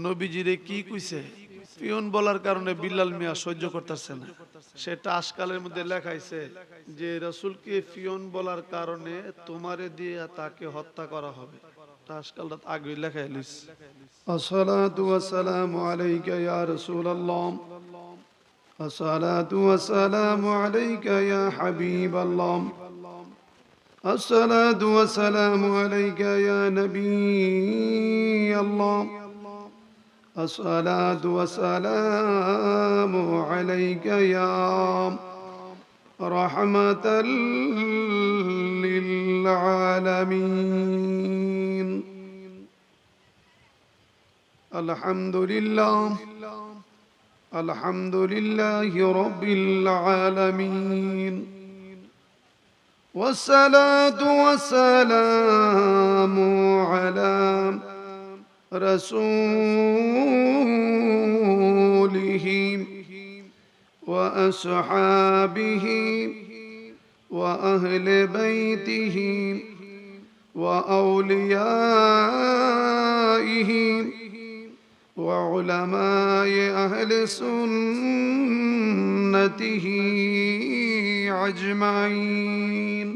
নবীজিরে কি কইছে পিয়ন বলার কারণে বিল্লাল মিয়া সহ্য করতেছে না। সেটা আজকালের মধ্যে লেখাইছে যে রাসূলকে পিয়ন বলার কারণে তোমারে দিয়ে তাকে হত্যা করা হবে। আজকালটা আগে লেখাই লিস। আসসালাতু ওয়াসসালামু আলাইকা ইয়া রাসূলুল্লাহ, আসসালাতু ওয়াসসালামু আলাইকা ইয়া হাবিবাল্লাহ, আসসালাতু ওয়াসসালামু আলাইকা ইয়া নবিয়াল্লাহ, আসসালাতু ওয়াসসালামু আলাইকা ইয়া রাহমাতাল লিল আলামিন। আলহামদুলিল্লাহ, আলহামদুলিল্লাহি রাব্বিল আলামিন, والصلاة والسلام على رسوله وأصحابه وأهل بيته وأوليائه وعلماء أهل سنته أجمعين.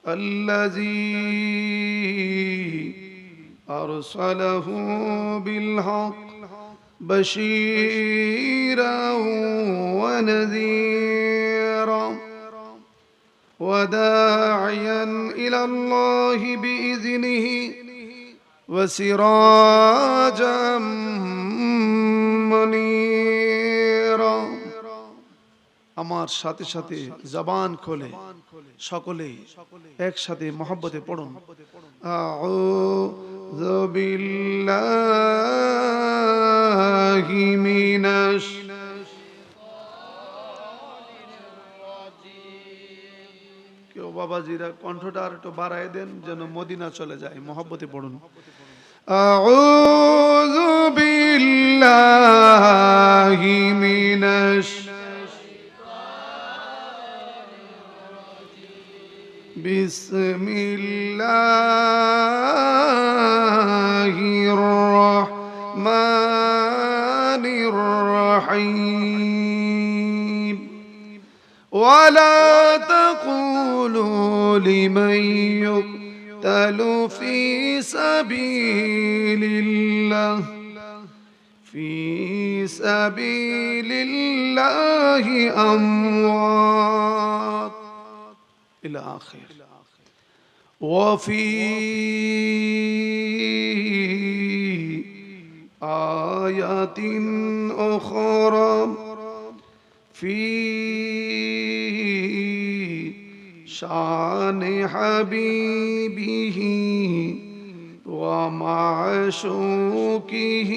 الذي أرسله بالحق بشيرا ونذيرا وداعيا إلى الله بإذنه وسراجا منيرا. আমার সাথে সাথে জবান খোলে সকলে একসাথে মহব্বতে পড়ুন। আউযু বিল্লাহি মিনাশ কেউ বাবাজিরা কণ্ঠটা আর একটু বাড়ায় দেন যেন মদিনা চলে যায়। মহব্বতে পড়ুন। আউযু বিল্লাহি মিনাশ বিসমিল্লাহির রহমানির রহিম। ওয়ালা তাকুলু লিমান ইউকতালু ফি সাবিলিল্লাহ في سبيل الله أموات إلى آخر. وفي آيات أخرى في شان حبيبه ومعشوقه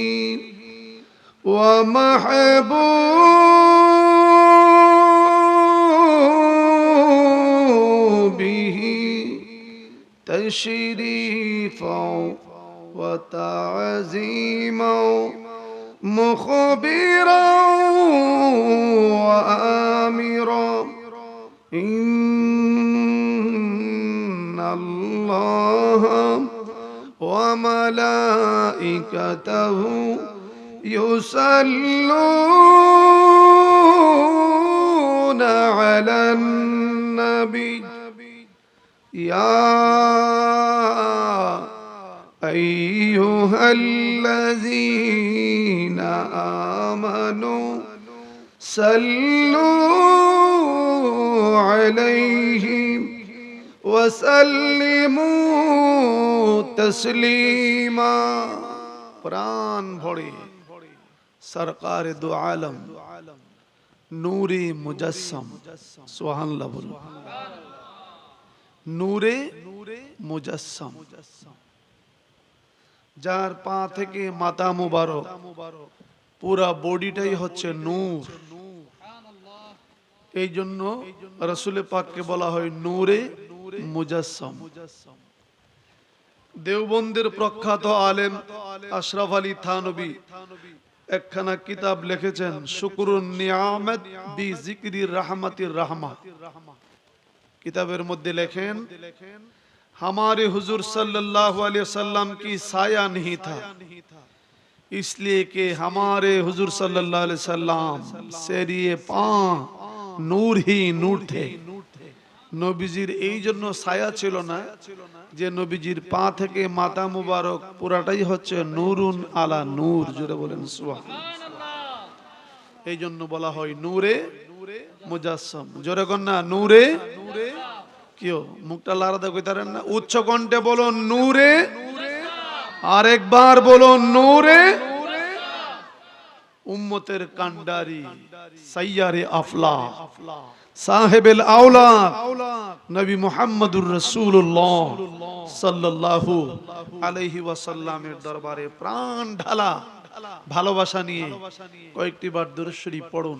ومحبوبه تشريفا وتعظيما مخبرا وآمرا إن الله وملائكته يصلون على النبي يا أيها الذين آمنوا صلوا عليه وسلموا تسليما. قرآن ভরে সরকার দু আলম নূরে মুজাসসাম। সুবহানাল্লাহ বলুন। নূরে মুজাসসাম, যার পা থেকে মাথা মুবারক পুরা বডিটাই হচ্ছে নূর। এই জন্য রাসূল পাককে বলা হয় নূরে মুজাসসাম। দেওবন্দের প্রখ্যাত আলেম আশরাফ আলী থানভী একখানা কিতাব লিখেছেন, শুকরুন নিয়ামত বি যিকরি রাহমাতির রাহমা। কিতাবের মধ্যে লেখেন हमारे हुजूर सल्लल्लाहु अलैहि वसल्लम की साया नहीं था, इसलिए कि हमारे हुजूर सल्लल्लाहु अलैहि वसल्लम सेरिए पा नूर ही नूर थे। নবীজির এই জন্য ছায়া ছিল না যে নবীজির পা থেকে মাথা মুবারক পুরাটাই হচ্ছে নূরুন আলা নূর, জোরে বলেন সুবহানাল্লাহ। এই জন্য বলা হয় নূরে মুজাসসাম। জোরে কোন না নূরে, কিও মুখটা লাড়াতে কইতারেন না, উচ্চ কণ্ঠে বলুন নূরে, আরেকবার বলুন নূরে। উম্মতের কান্ডারি সাইয়ারে আফলা সাহেবেল আওলাদ নবী মুহাম্মদুর রাসূলুল্লাহ সাল্লাল্লাহু আলাইহি ওয়াসাল্লামের দরবারে প্রাণ ঢালা ভালোবাসা নিয়ে কয়েকটি বার দুরূদ শরীফ পড়ুন।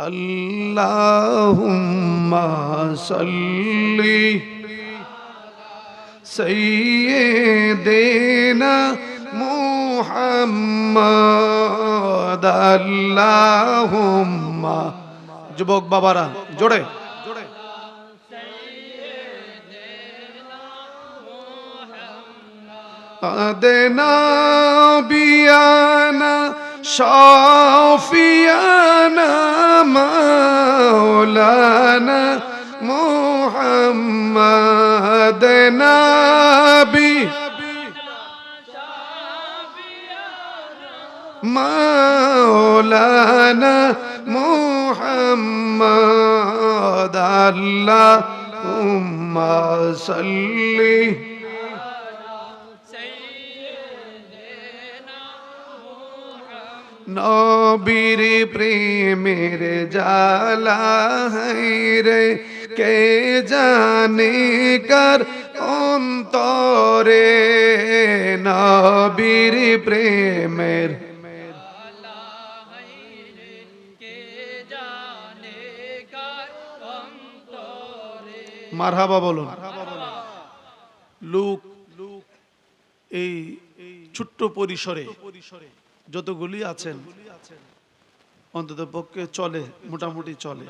আল্লাহুম্মা সাল্লি সাইয়্যিদিনা মুহাম্মদ। আল্লাহুম্মা, যুবক বাবারা জোরে আদেনা বিয়ানা শাফিয়ানা মাওলানা মুহাম্মদ নবী মাওলানা মুহাম্মদ। আল্লাহুম্মা সাল্লি নবীর প্রেমের জালা রে কে জানে কার অন্তরে, নবীর প্রেমের মারহাবা বলুন। লোক এই ছোট্ট পরিসরে যতগুলি আছেন অন্তত পক্ষে চলে, মোটামুটি চলে,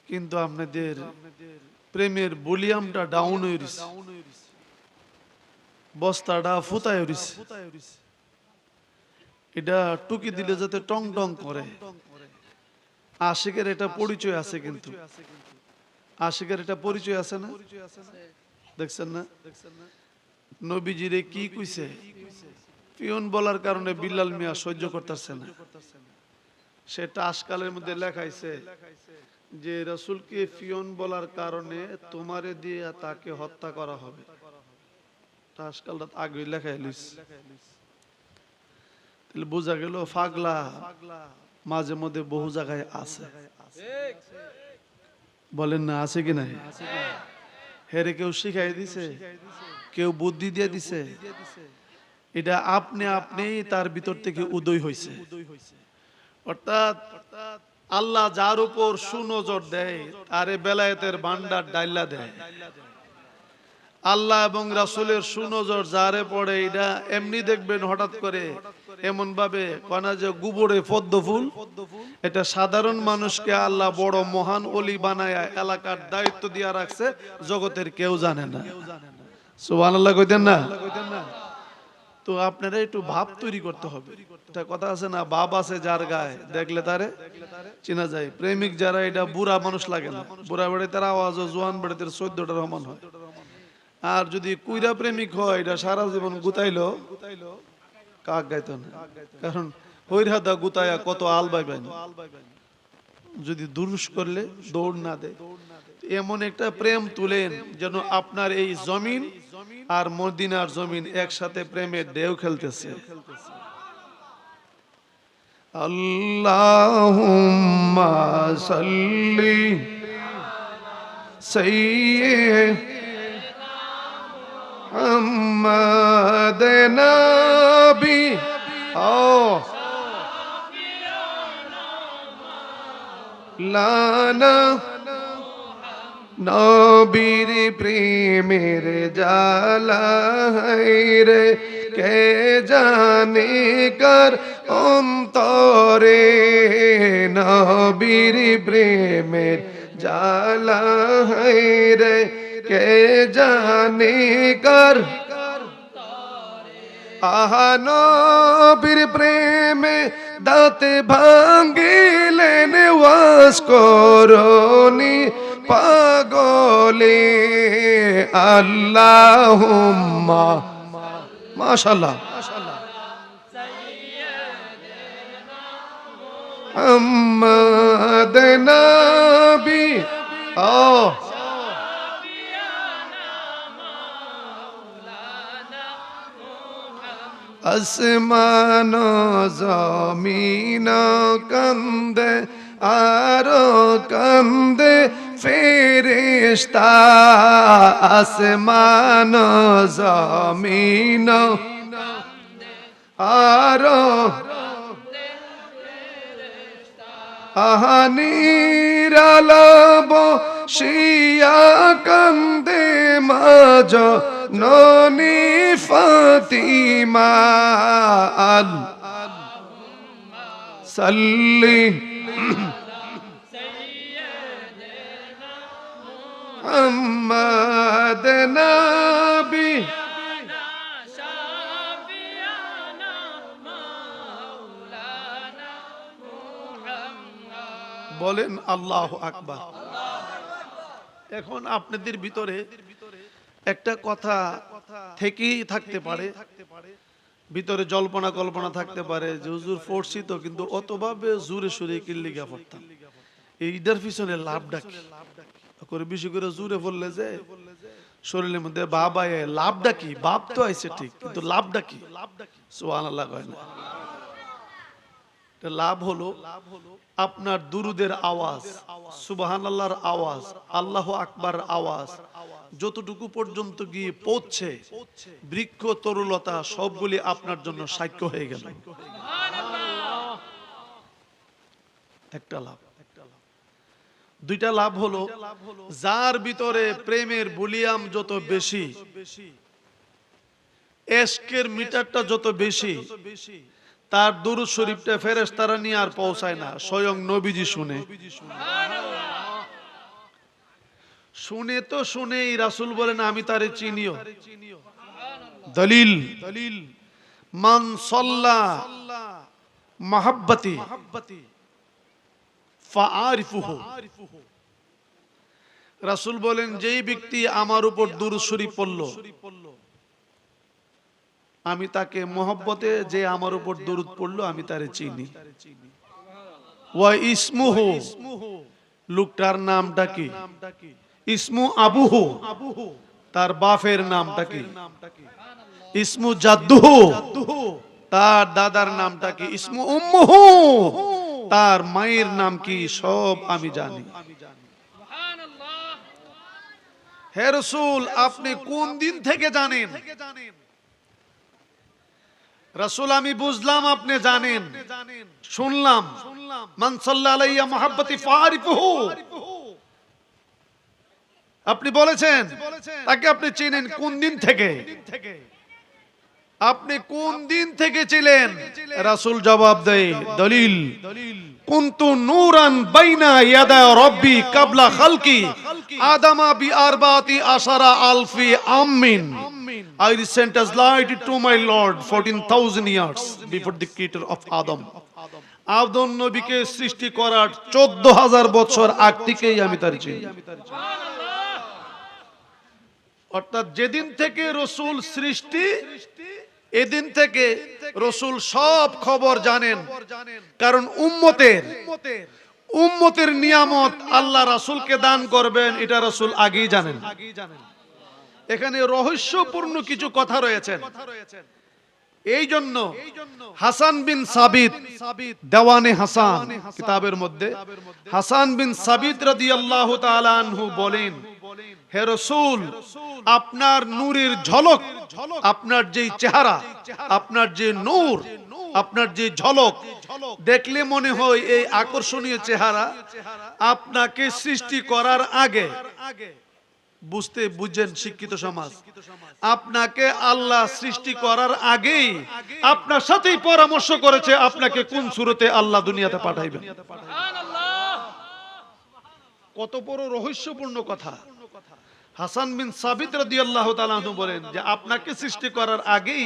কিন্তু আপনাদের প্রেমের ভলিউমটা ডাউন হয়ে গেছে, বস্তাটা ফুতায় গেছে। এটা টুকি দিলে যাতে টং টং করে। আশিকের এটা পরিচয় আছে, কিন্তু আশিকের এটা পরিচয় আছে না, দেখছেন না? নবীজিরে কি কইছে? পিয়ন বলার কারণে বিল্লাল মিয়া সহ্য করতেছে না। সেটা আজকালের মধ্যে লেখাইছে যে রাসূলকে পিয়ন বলার কারণে তোমারে দিয়ে তাকে হত্যা করা হবে। আজকালটা আগে লেখাই লিস, তাহলে বোঝা গেল পাগলা মাঝে মধ্যে বহু জায়গায় আছে। বলেন না আছে কি নাই? হেরে কেউ শিখাই দিছে, কেউ বুদ্ধি দিয়ে দিছে, এটা আপনি আপনি তার ভিতর থেকে উদয় হয়েছে। অর্থাৎ আল্লাহ যার উপর সুনজর দেয় তারে বেলায়েতের ভান্ডার ডাইলা দেয়। আল্লাহ এবং রাসূলের সুনজর যারে পড়ে এটা এমনি দেখবেন হঠাৎ করে এমন ভাবে কোনা যে গোবরে পদ্ম ফুল, এটা সাধারণ মানুষকে আল্লাহ বড় মহান ওলি বানায়া এলাকার দায়িত্ব দিয়া রাখছে, জগতের কেউ জানে না। সুবহানাল্লাহ কইতেন না? তো আপনারা একটু ভাব তৈরি করতে হবে। এটা কথা আছে না, ভাব আছে যার গায়ে দেখলে তারে চেনা যায়। প্রেমিক যারা এটা বুড়া মানুষ লাগে না, বুড়া বেড়ে তার আওয়াজও জোয়ান বেড়ে তার 14টার সমান হয়। আর যদি কুইরা প্রেমিক হয় এটা সারা জীবন গুতাইলো কাক গাইতো না, কারণ হইরাদা গুতায়া কত আল বাইবে না, যদি দুরুস করলে দৌড় না দেয়। এমন একটা প্রেম তুলেন যেন আপনার এই জমিন আর মদিনার জমিন একসাথে প্রেমের ঢেউ খেলতেছে। আল্লাহুম্মা সাল্লি সাইয়্যিদিনা মুহাম্মদ নবী লানা নবীর প্রেমের জালা রে কে জানে কার অন্তরে, নবীর প্রেমের জালা রে কে জানে কার নবীর প্রেমে দাঁতে ভাঙ্গিলেন ওয়াজ করনি পাগলে আল্লাহুম্মা মাশাআল্লাহ মুহাম্মদ নবী আসমান জমিন কান্দে আর কান্দে ফেরেশতা আসমান জমিন আর নিরালাব শিয়া কান্দে মাজ ননি ফাতিমা আল সাল্লি মুহাম্মদ নবী বলেন আল্লাহু আকবার। এখন আপনাদের ভিতরে একটা কথা থেকেই থাকতে পারে, ভিতরে জল্পনা কল্পনা থাকতে পারে যে হুজুর পড়ছি তো, কিন্তু অতভাবে জোরে সুরে কিল্লিগা পড়তাম, এইটার পিছনে লাভটা কি করে? বেশি করে জোরে বললে যে শরীরের মধ্যে ভাব আয়, লাভটা কি? ভাব তো আইছে ঠিক, কিন্তু লাভটা কি? সুবহানাল্লাহ কয় না। লাভ হলো আপনার দুরুদের আওয়াজ, সুবহানাল্লাহর আওয়াজ, আল্লাহু আকবার আওয়াজ যতটুকু পর্যন্ত গিয়ে পৌঁছে বৃক্ষ তরুলতা সবগুলি আপনার জন্য সাক্ষ্য হয়ে গেল। একটা লাভ। দুইটা লাভ হলো, যার ভিতরে প্রেমের ভলিউম যত বেশি, এশকের মিটারটা যত বেশি, তার দুরূদ শরীফটা ফেরেশতারা নিয়ে আর পৌঁছায় না, স্বয়ং নবীজি শুনে। শুনে তো শুনেই রাসূল বলেন আমি তারে চিনিও। দলিল মান সাল্লা মাহাব্বতি ফাআরিফুহু। রাসূল বলেন যেই ব্যক্তি আমার উপর দুরূদ শরীফ পড়লো, আমি তাকে মহব্বতে, যে আমার উপর দরুদ পড়লো আমি তারে চিনি। ওয়া ইসমুহু, লোকটার নামটা কি? ইসমু আবুহু, তার বাপের নামটা কি? ইসমু জাদ্দুহু, তার দাদার নামটা কি? ইসমু উম্মুহু, তার মায়ের নাম কি? সব আমি জানি। হে রাসূল, আপনি কোন দিন থেকে জানেন? রাসূল আমি বুঝলাম আপনি জানেন, শুনলাম। মান সাল্লা আলাইয়া মুহাব্বতি ফারিফুহু, আপনি বলেছেন তাকে আপনি চিনেন কোন দিন থেকে? আপনি কোন দিন থেকে ছিলেন? রাসূল জবাব দেয় দলিল কুনতু নূরান বাইনা ইয়াদা রাব্বি কাবলা খালকি আদামা বি আরবাতি আশারা আলফি আমিন। I sent as light to my Lord 14,000 years before the creator of Adam. আদম নবীকে সৃষ্টি করার 14,000 বছর আগ থেকেই আমি তার চিনি। অর্থাৎ যেদিন থেকে রাসূল সৃষ্টি, এদিন থেকে রাসূল সব খবর জানেন। কারণ উম্মতের নিয়ামত আল্লাহ রাসূলকে দান করবেন, এটা রাসূল আগেই জানেন। এখানে রহস্যপূর্ণ কিছু কথা রয়েছে। এই জন্য হাসান বিন সাবিত, দেওয়ানে হাসান কিতাবের মধ্যে হাসান বিন সাবিত রাদিয়াল্লাহু তাআলা আনহু বলেন, হে রাসূল, আপনার নূরের ঝলক, আপনার যে চেহারা, আপনার যে নূর, আপনার যে ঝলক দেখলে মনে হয় এই আকর্ষণীয় চেহারা আপনাকে সৃষ্টি করার আগে, বুঝেন শিক্ষিত সমাজ, আপনাকে আল্লাহ সৃষ্টি করার আগেই আপনার সাথেই পরামর্শ করেছে আপনাকে কোন সূরতে আল্লাহ দুনিয়াতে পাঠাইবেন। কত বড় রহস্যপূর্ণ কথা। হাসান বিন সাবিত রাদিয়াল্লাহু তাআলা আনহু বলেন যে আপনাকে সৃষ্টি করার আগেই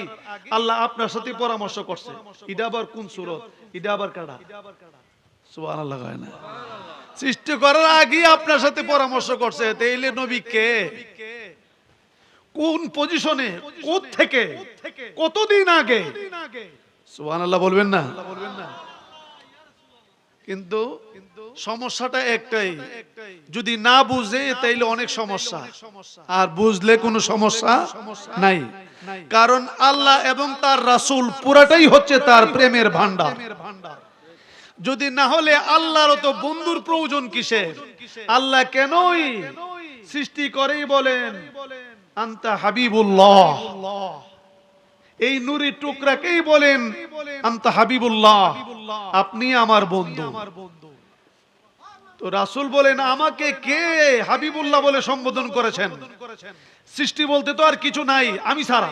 আল্লাহ আপনার সাথে পরামর্শ করছে। এটা আবার কোন সূরত? এটা আবার কারা? সুবহানাল্লাহ। কয় না সৃষ্টি করার আগেই আপনার সাথে পরামর্শ করছে। তাইলে নবী কে? কোন পজিশনে, কোথ থেকে, কতদিন আগে? সুবহানাল্লাহ বলবেন না? কিন্তু সমস্যাটা একটাই, যদি না বুঝে তাইলে অনেক সমস্যা, আর বুঝলে কোনো সমস্যা নাই। কারণ আল্লাহ এবং তার রাসূল পুরাটাই হচ্ছে তার প্রেমের ভান্ডার। যদি না হলে আল্লাহর তো বন্ধুর প্রয়োজন কিসের? আল্লাহ কেনই সৃষ্টি করেই বলেন আনতা হাবিবুল্লাহ, এই নূরি টুকরাকেই বলেন আনতা হাবিবুল্লাহ, আপনি আমার বন্ধু। তো রাসূল বলেন আমাকে কে হাবিবুল্লাহ বলে সম্বোধন করেছেন? সৃষ্টি বলতে তো আর কিছু নাই আমি ছাড়া।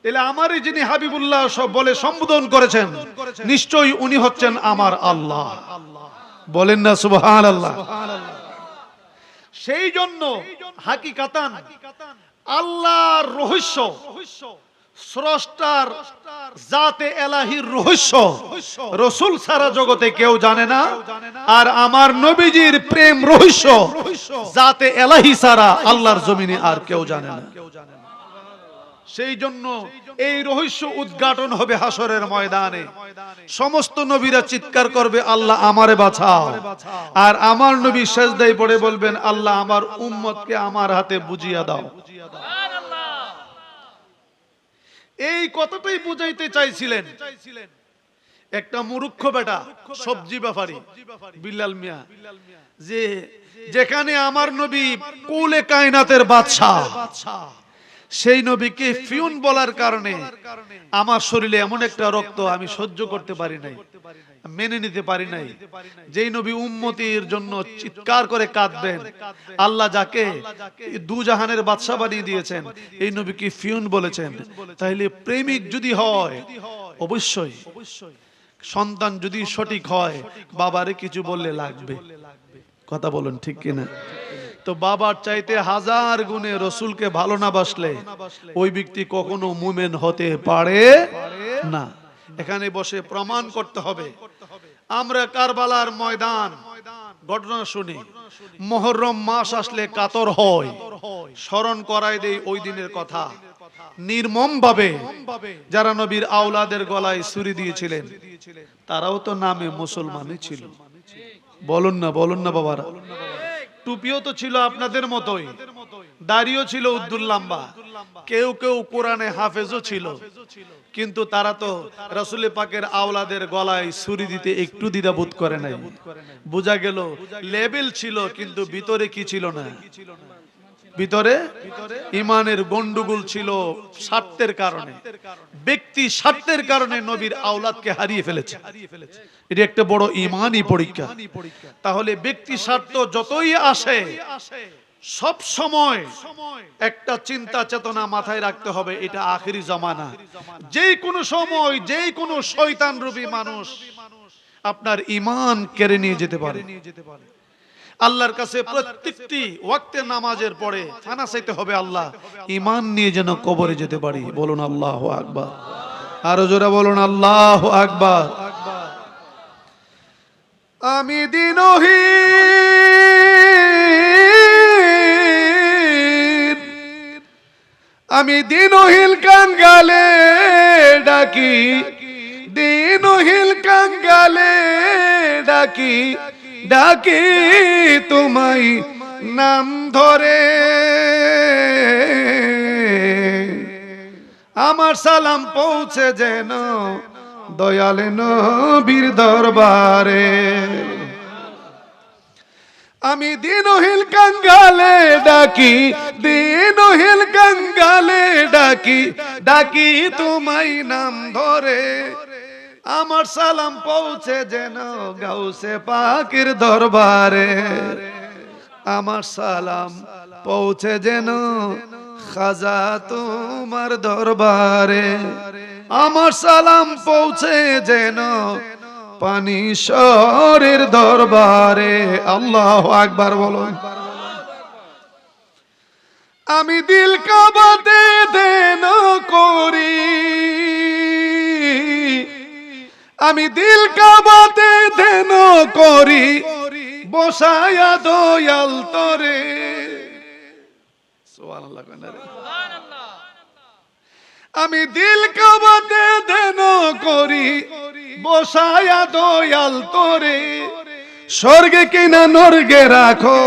তাহলে আমারই যিনি হাবিবুল্লাহ সব বলে সম্বোধন করেছেন, নিশ্চয়ই উনি হচ্ছেন আমার আল্লাহ। বলেন না সুবহানাল্লাহ। সেই জন্য হাকিকাতান আল্লাহর রহস্য, স্রষ্টার জাতে এলাহির রহস্য রাসূল সারা জগতে কেউ জানে না। আর আমার নবীজির প্রেম রহস্য জাতে এলাহি সারা আল্লাহর জমিনে আর কেউ জানে না। সেই জন্য এই রহস্য উদ্ঘাটন হবে হাসরের ময়দানে। সমস্ত নবীরা চিৎকার করবে আল্লাহ আমারে বাঁচাও, আর আমার নবী সিজদায় পড়ে বলবেন আল্লাহ আমার উম্মতকে আমার হাতে বুঝিয়ে দাও। এই কথাটাই বুঝাইতে চাইছিলেন একটা মূর্খ বেটা সবজি ব্যাপারী বিল্লাল মিয়া, যে যেখানে আমার নবী কুলে কায়নাতের বাদশা, সেই নবীকে ফিউন বলার কারণে আমার শরীরে এমন একটা রক্ত আমি সহ্য করতে পারি নাই, মেনে নিতে পারি নাই। যেই নবী উম্মতির জন্য চিৎকার করে কাঁদবেন, আল্লাহ যাকে দু জাহানের বাদশা বানিয়ে দিয়েছেন এই নবীকে ফিউন বলেছেন, তাহলে প্রেমিক যদি হয় অবশ্যই, সন্তান যদি সঠিক হয় বাবারে কিছু বললে লাগবে। কথা বলুন ঠিক কিনা? তো বাবার চাইতে হাজার গুণে রসুলকে ভালো না বাসলে ওই ব্যক্তি কখনো মুমিন হতে পারে না। এখানে বসে প্রমাণ করতে হবে। আমরা কারবালার ময়দান ঘটনা শুনি, মুহররম মাস আসলে কাতর হয়, স্মরণ করায় দেই ওই দিনের কথা। নির্মম ভাবে যারা নবীর আওলাদের গলায় ছুরি দিয়েছিলেন তারাও তো নামে মুসলমানই ছিল। বলুন না বাবারা। টুপিও তো ছিল আপনাদের মতোই, দাড়িও ছিল উদ্দুল লম্বা, কেউ কেউ কোরআনে হাফেজও ছিল, কিন্তু তারা তো রাসূল পাকের আওলাদের গলায় ছুরি দিতে একটু দ্বিধাবোধ করে নাই। বোঝা গেল লেভেল ছিল, কিন্তু ভিতরে কি ছিল না? ভিতরে ইমানের গন্ডগোল ছিল। স্বার্থের কারণে, ব্যক্তি স্বার্থের কারণে নবীর আওলাদকে হারিয়ে ফেলেছে। এটা একটা বড় ইমানি পরীক্ষা। তাহলে ব্যক্তি স্বার্থ যতই আসে সব সময় একটা চিন্তা চেতনা মাথায় রাখতে হবে, এটা আখিরি জামানা। যেই কোনো সময় যেই কোনো শয়তান রূপী মানুষ আপনার ঈমান কেড়ে নিয়ে যেতে পারে। আল্লাহর কাছে প্রত্যেকটি ওয়াক্তে নামাজের পরে থানা চাইতে হবে, আল্লাহ ঈমান নিয়ে যেন কবরে যেতে পারি। বলুন আল্লাহু আকবার। আরো জোরে বলুন আল্লাহু আকবার। আমি দিনহীন, আমি দিনহীন কাঙ্গালে ডাকি, দিনহীন কাঙ্গালে ডাকি, ডাকি তোমায় নাম ধরে। আমার সালাম পৌঁছে যেন দয়াল নবীর দরবারে। আমি দিনহীন কাঙ্গালে ডাকি, দিনহীন কাঙ্গালে ডাকি, ডাকি তোমায় নাম ধরে। আমার সালাম পৌঁছে যেন গাউসে পাকের দরবারে। আমার সালাম পৌঁছে যেন খাজা তোমার দরবারে। আমার সালাম পৌঁছে যেন পানিশ্বরের দরবারে। আল্লাহু আকবার বলুন। আমি দিল কাবাতে দেন করি, আমি দিল কাবাতে দেন করি, বসায়া দয়াল তরে। সুবহানাল্লাহ কইনা রে। আমি দিল কাবাতে দেন করি, বসায়া দয়াল তরে। স্বর্গে কিনা নরগে রাখো,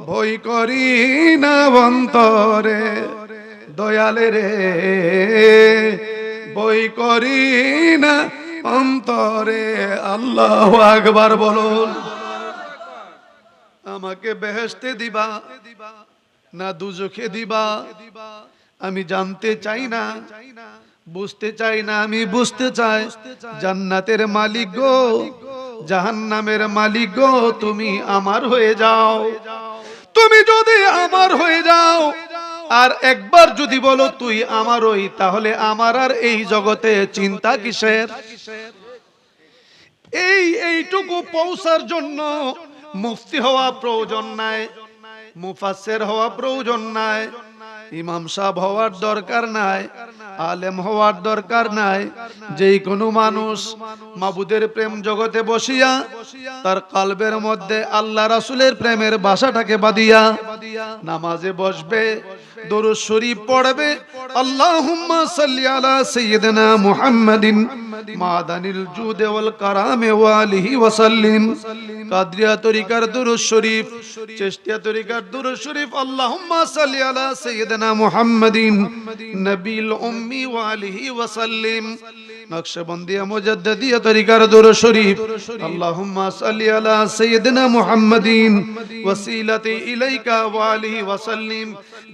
ভয় করি না অন্তরে। দয়ালে রে ভয় করি না অন্তরে। আল্লাহু আকবার বলুন। আমাকে বেহেশতে দিবা না দুজখে দিবা, আমি জানতে চাই না, বুঝতে চাই না, আমি বুঝতে চাই। জান্নাতের মালিক গো, জাহান্নামের মালিক গো, তুমি আমার হয়ে যাও। তুমি যদি আমার হয়ে যাও আর একবার যদি বলো তুই আমার হই, তাহলে আমার আর এই জগতে চিন্তা কিসের? এইটুকু পৌঁছার জন্য মুফতি হওয়া প্রয়োজন নাই, মুফাসসির হওয়া প্রয়োজন নাই, ইমাম সাহেব হওয়ার দরকার নাই, আলেম হওয়ার দরকার নাই। যেই কোনো মানুষ মাবুদের প্রেম জগতে বসিয়া তার কলবের মধ্যে আল্লাহ রাসূলের প্রেমের বাসাটাকে বাঁধিয়া নামাজে বসবে, দরুদ শরীফ পড়বে, আল্লাহুম্মা সাল্লি আলা সাইয়্যিদিনা মুহাম্মাদিন মাদানিল জুদ ওয়াল কারাম ওয়া আলিহি ওয়া সাল্লিম। কাদরিয়া তরিকার দরুদ শরীফ, চিশতিয়া তরিকার দরুদ শরীফ, আল্লাহুম্মা সাল্লি আলা সাইয়্যিদিনা মুহাম্মাদিন নবিল উম্মি ওয়া আলিহি ওয়া সাল্লিম। নকশবন্দিয়া মুজাদ্দিদিয়া তরিকার দরুদ শরীফ, আল্লাহুম্মা সাল্লি আলা সাইয়্যিদিনা মুহাম্মাদিন ওয়াসিলাতি ইলাইকা ওয়া আলিহি ওয়া সাল্লিম।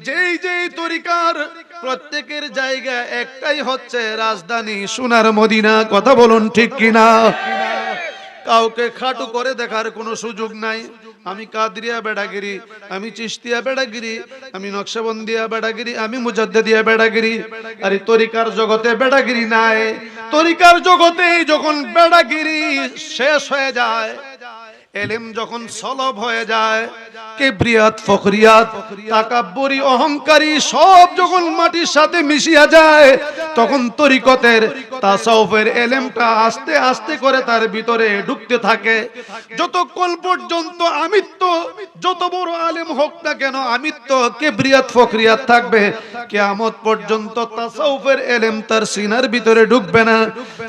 যেই যেই তরিকার প্রত্যেকের জায়গা একটাই হচ্ছে রাজধানী সোনার মদিনা। কথা বলুন ঠিক কিনা? কাউকে খাটু করে দেখার কোনো সুযোগ নাই। আমি কাদরিয়া বেড়াগিরি, আমি চিশতিয়া বেড়াগিরি, আমি নকশবন্দিয়া বেড়াগিরি, আমি মুজাদ্দিদিয়া বেড়াগিরি। আরে তরিকার জগতে বেড়াগিরি নাই। তরিকার জগতে যখন বেড়াগিরি শেষ হয়ে যায়, এলেম যখন সলব হয়ে যায়, কিবরিয়াত, ফখরিয়াত, তাকাব্বুরি, অহংকারী সব যখন মাটির সাথে মিশিয়া যায়, তখন তরিকতের তাসাউফের এলেমটা আস্তে আস্তে করে তার ভিতরে ঢুকতে থাকে। যতক্ষণ পর্যন্ত আমিত্ব, যত বড় আলেম হোক না কেন, আমিত্ব, কিবরিয়াত, ফখরিয়াত থাকবে, কিয়ামত পর্যন্ত তাসাউফের এলেম তার সিনার ভিতরে ঢুকবে না।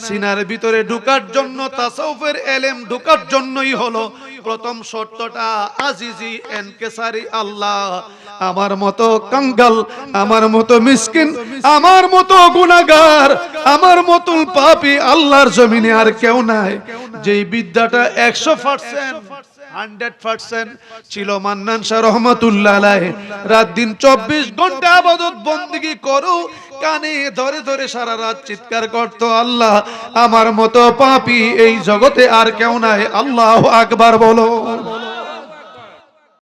সিনার ভিতরে ঢুকার জন্য, তাসাউফের এলেম ঢুকার জন্যই হলো প্রথম শর্তটা আজিজি এনকেসারি। আল্লাহ, আমার মতো কাঙ্গাল, আমার মতো মিসকিন, আমার মতো গুনাহগার, আমার মতো পাপী আল্লাহর জমিনে আর কেউ নাই। যেই বিদ্যাটা 100% ছিল মান্নান শাহ রহমাতুল্লাহ আলাইহি। রাত দিন 24 ঘন্টা ইবাদত বندگی করো, কানে ধরে ধরে সারা রাত চিৎকার করত, আল্লাহ আমার মতো পাপী এই জগতে আর কেউ নাই। আল্লাহু আকবার বলো।